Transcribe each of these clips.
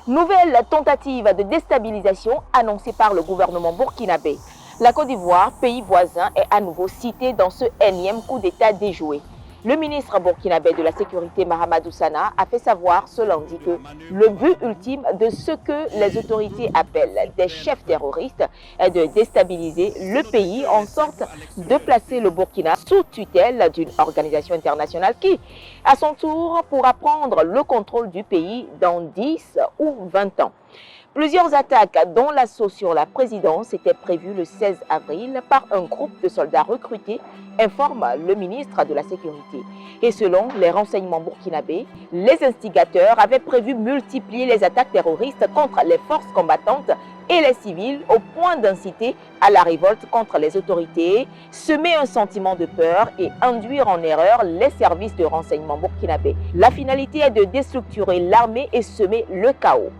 Nouvelle tentative de déstabilisation annoncée par le gouvernement burkinabé. La Côte d'Ivoire, pays voisin, est à nouveau citée dans ce énième coup d'État déjoué. Le ministre burkinabé de la Sécurité, Mahamadou Sana, a fait savoir ce lundi que le but ultime de ce que les autorités appellent des chefs terroristes est de déstabiliser le pays en sorte de placer le Burkina sous tutelle d'une organisation internationale qui, à son tour, pourra prendre le contrôle du pays dans 10 ou 20 ans. Plusieurs attaques, dont l'assaut sur la présidence, étaient prévues le 16 avril par un groupe de soldats recrutés, informe le ministre de la Sécurité. Et selon les renseignements burkinabés, les instigateurs avaient prévu multiplier les attaques terroristes contre les forces combattantes et les civils au point d'inciter à la révolte contre les autorités, semer un sentiment de peur et induire en erreur les services de renseignement burkinabés. La finalité est de déstructurer l'armée et semer le chaos.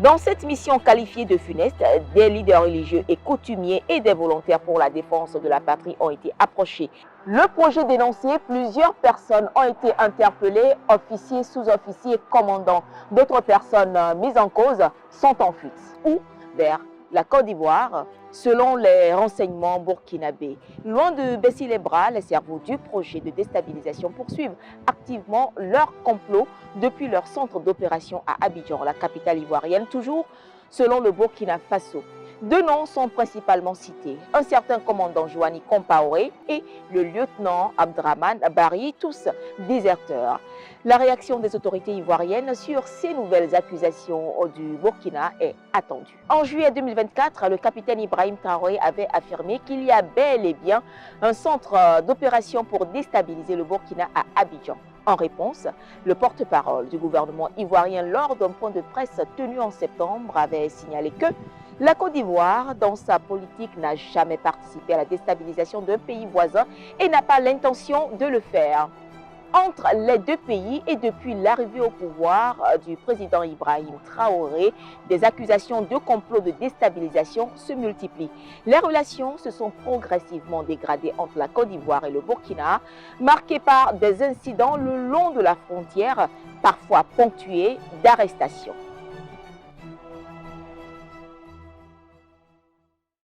Dans cette mission qualifiée de funeste, des leaders religieux et coutumiers et des volontaires pour la défense de la patrie ont été approchés. Le projet dénoncé, plusieurs personnes ont été interpellées, officiers, sous-officiers, commandants. D'autres personnes mises en cause sont en fuite ou vers la Côte d'Ivoire, selon les renseignements burkinabés. Loin de baisser les bras, les cerveaux du projet de déstabilisation poursuivent activement leur complot depuis leur centre d'opération à Abidjan, la capitale ivoirienne, toujours selon le Burkina Faso. Deux noms sont principalement cités, un certain commandant Joanny Compaoré et le lieutenant Abdraman Barry, tous déserteurs. La réaction des autorités ivoiriennes sur ces nouvelles accusations du Burkina est attendue. En juillet 2024, le capitaine Ibrahim Traoré avait affirmé qu'il y a bel et bien un centre d'opération pour déstabiliser le Burkina à Abidjan. En réponse, le porte-parole du gouvernement ivoirien lors d'un point de presse tenu en septembre avait signalé que la Côte d'Ivoire, dans sa politique, n'a jamais participé à la déstabilisation d'un pays voisin et n'a pas l'intention de le faire. Entre les deux pays et depuis l'arrivée au pouvoir du président Ibrahim Traoré, des accusations de complot de déstabilisation se multiplient. Les relations se sont progressivement dégradées entre la Côte d'Ivoire et le Burkina, marquées par des incidents le long de la frontière, parfois ponctués d'arrestations.